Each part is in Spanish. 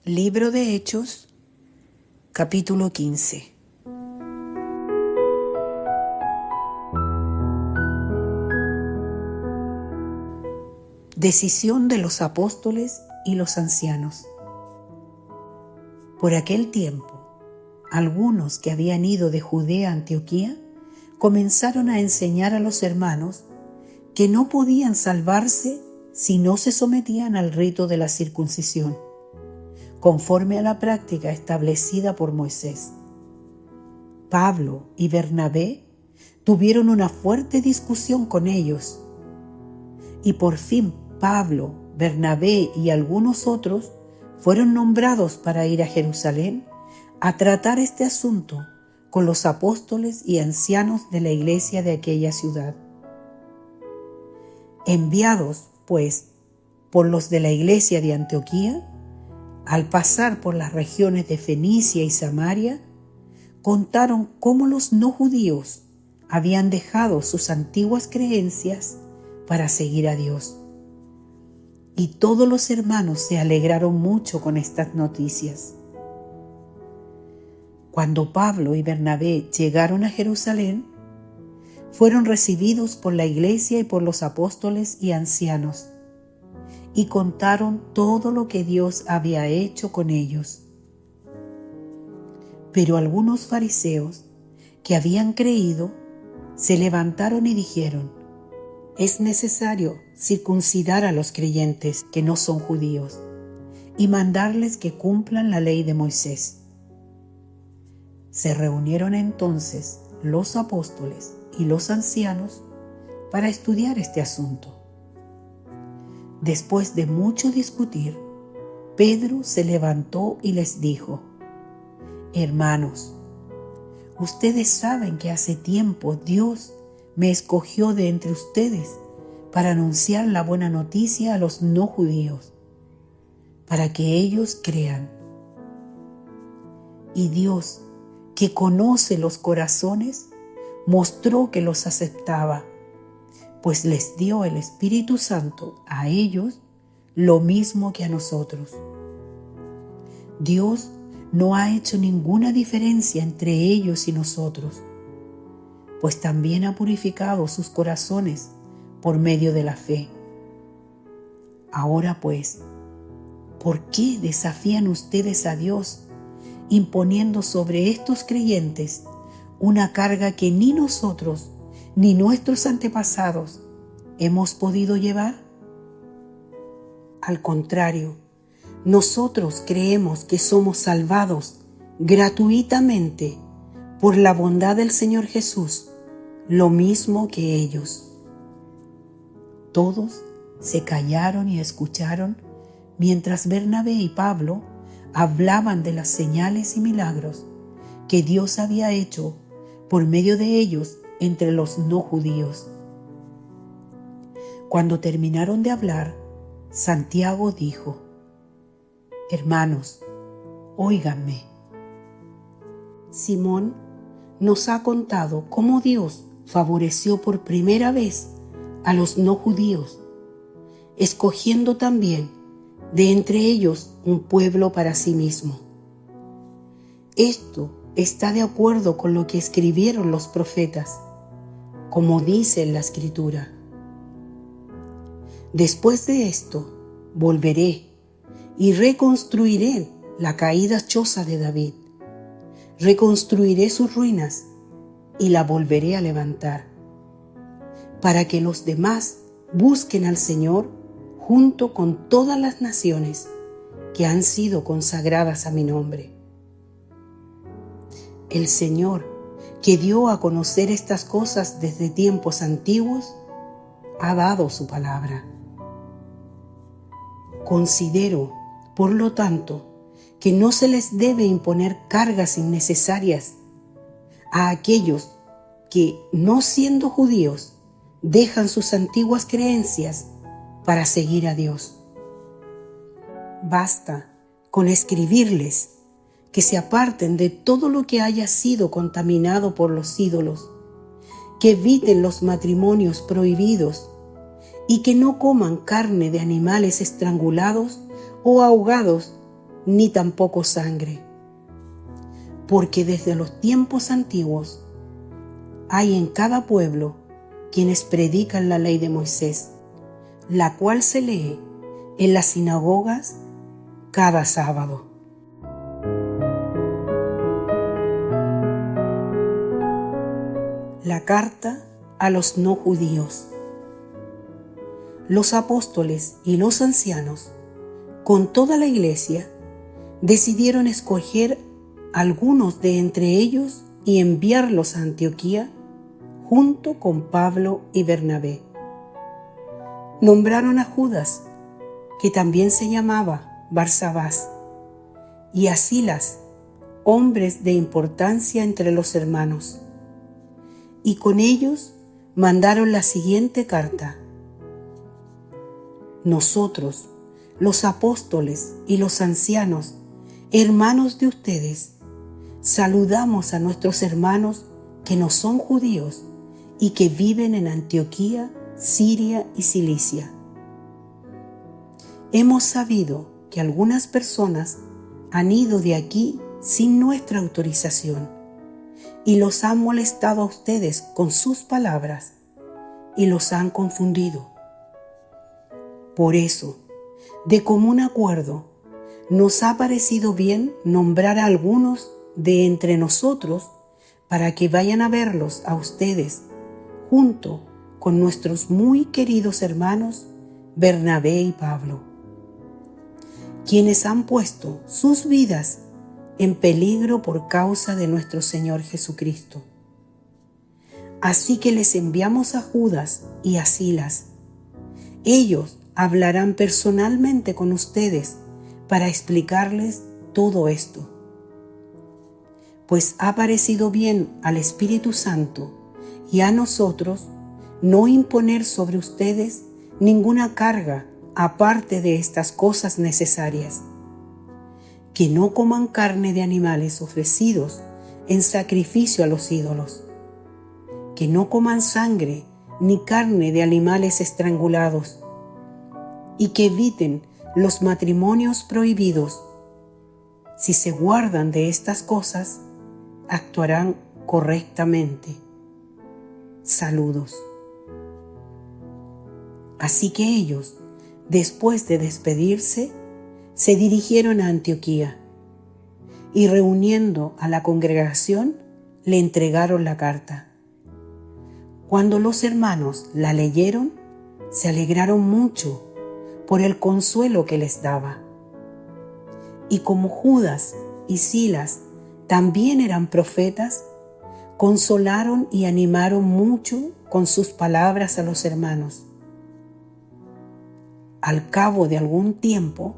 Libro de Hechos, capítulo 15. Decisión de los apóstoles y los ancianos. Por aquel tiempo, algunos que habían ido de Judea a Antioquía comenzaron a enseñar a los hermanos que no podían salvarse si no se sometían al rito de la circuncisión, conforme a la práctica establecida por Moisés. Pablo y Bernabé tuvieron una fuerte discusión con ellos, y por fin Pablo, Bernabé y algunos otros fueron nombrados para ir a Jerusalén a tratar este asunto con los apóstoles y ancianos de la iglesia de aquella ciudad. Enviados, pues, por los de la iglesia de Antioquía, al pasar por las regiones de Fenicia y Samaria, contaron cómo los no judíos habían dejado sus antiguas creencias para seguir a Dios. Y todos los hermanos se alegraron mucho con estas noticias. Cuando Pablo y Bernabé llegaron a Jerusalén, fueron recibidos por la iglesia y por los apóstoles y ancianos, y contaron todo lo que Dios había hecho con ellos. Pero algunos fariseos que habían creído se levantaron y dijeron: es necesario circuncidar a los creyentes que no son judíos y mandarles que cumplan la ley de Moisés. Se reunieron entonces los apóstoles y los ancianos para estudiar este asunto. Después de mucho discutir, Pedro se levantó y les dijo: hermanos, ustedes saben que hace tiempo Dios me escogió de entre ustedes para anunciar la buena noticia a los no judíos, para que ellos crean. Y Dios, que conoce los corazones, mostró que los aceptaba, pues les dio el Espíritu Santo a ellos lo mismo que a nosotros. Dios no ha hecho ninguna diferencia entre ellos y nosotros, pues también ha purificado sus corazones por medio de la fe. Ahora pues, ¿por qué desafían ustedes a Dios imponiendo sobre estos creyentes una carga que ni nosotros ni nuestros antepasados hemos podido llevar? Al contrario, nosotros creemos que somos salvados gratuitamente por la bondad del Señor Jesús, lo mismo que ellos. Todos se callaron y escucharon mientras Bernabé y Pablo hablaban de las señales y milagros que Dios había hecho por medio de ellos entre los no judíos. Cuando terminaron de hablar, Santiago dijo: hermanos, óiganme. Simón nos ha contado cómo Dios favoreció por primera vez a los no judíos, escogiendo también de entre ellos un pueblo para sí mismo. Esto está de acuerdo con lo que escribieron los profetas, como dice en la Escritura: después de esto volveré y reconstruiré la caída choza de David, reconstruiré sus ruinas y la volveré a levantar, para que los demás busquen al Señor junto con todas las naciones que han sido consagradas a mi nombre. El Señor, que dio a conocer estas cosas desde tiempos antiguos, ha dado su palabra. Considero, por lo tanto, que no se les debe imponer cargas innecesarias a aquellos que, no siendo judíos, dejan sus antiguas creencias para seguir a Dios. Basta con escribirles que se aparten de todo lo que haya sido contaminado por los ídolos, que eviten los matrimonios prohibidos y que no coman carne de animales estrangulados o ahogados ni tampoco sangre. Porque desde los tiempos antiguos hay en cada pueblo quienes predican la ley de Moisés, la cual se lee en las sinagogas cada sábado. La carta a los no judíos. Los apóstoles y los ancianos, con toda la iglesia, decidieron escoger algunos de entre ellos y enviarlos a Antioquía junto con Pablo y Bernabé. Nombraron a Judas, que también se llamaba Barsabás, y a Silas, hombres de importancia entre los hermanos. Y con ellos mandaron la siguiente carta: Nosotros, los apóstoles y los ancianos, hermanos de ustedes, saludamos a nuestros hermanos que no son judíos y que viven en Antioquía, Siria y Cilicia. Hemos sabido que algunas personas han ido de aquí sin nuestra autorización y los han molestado a ustedes con sus palabras y los han confundido. Por eso, de común acuerdo, nos ha parecido bien nombrar a algunos de entre nosotros para que vayan a verlos a ustedes junto con nuestros muy queridos hermanos Bernabé y Pablo, quienes han puesto sus vidas en peligro por causa de nuestro Señor Jesucristo. Así que les enviamos a Judas y a Silas. Ellos hablarán personalmente con ustedes para explicarles todo esto. Pues ha parecido bien al Espíritu Santo y a nosotros no imponer sobre ustedes ninguna carga aparte de estas cosas necesarias: que no coman carne de animales ofrecidos en sacrificio a los ídolos, que no coman sangre ni carne de animales estrangulados, y que eviten los matrimonios prohibidos. Si se guardan de estas cosas, actuarán correctamente. Saludos. Así que ellos, después de despedirse, se dirigieron a Antioquía y, reuniendo a la congregación, le entregaron la carta. Cuando los hermanos la leyeron, se alegraron mucho por el consuelo que les daba. Y como Judas y Silas también eran profetas, consolaron y animaron mucho con sus palabras a los hermanos. Al cabo de algún tiempo,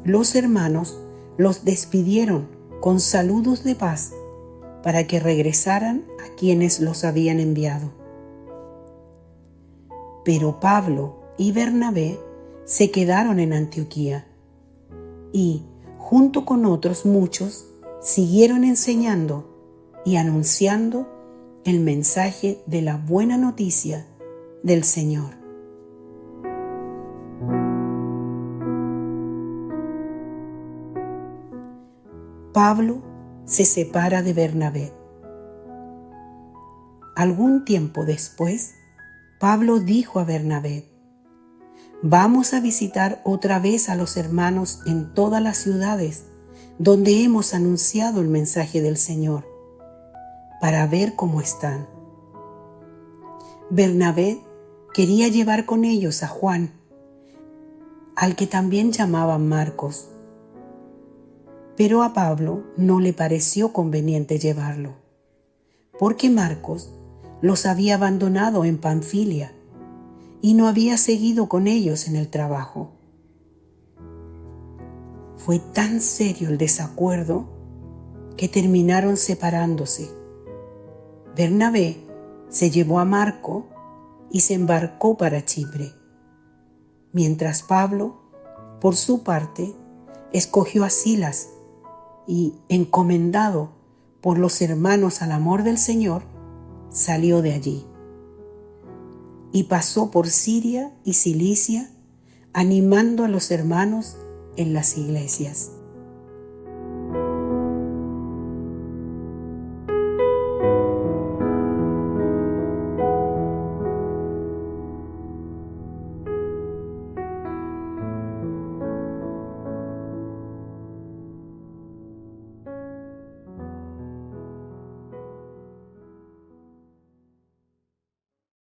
los hermanos los despidieron con saludos de paz para que regresaran a quienes los habían enviado. Pero Pablo y Bernabé se quedaron en Antioquía y, junto con otros muchos, siguieron enseñando y anunciando el mensaje de la buena noticia del Señor. Pablo se separa de Bernabé. Algún tiempo después, Pablo dijo a Bernabé: Vamos a visitar otra vez a los hermanos en todas las ciudades donde hemos anunciado el mensaje del Señor, para ver cómo están. Bernabé quería llevar con ellos a Juan, al que también llamaban Marcos, pero a Pablo no le pareció conveniente llevarlo, porque Marcos los había abandonado en Panfilia y no había seguido con ellos en el trabajo. Fue tan serio el desacuerdo que terminaron separándose. Bernabé se llevó a Marco y se embarcó para Chipre, mientras Pablo, por su parte, escogió a Silas y, encomendado por los hermanos al amor del Señor, salió de allí y pasó por Siria y Cilicia, animando a los hermanos en las iglesias.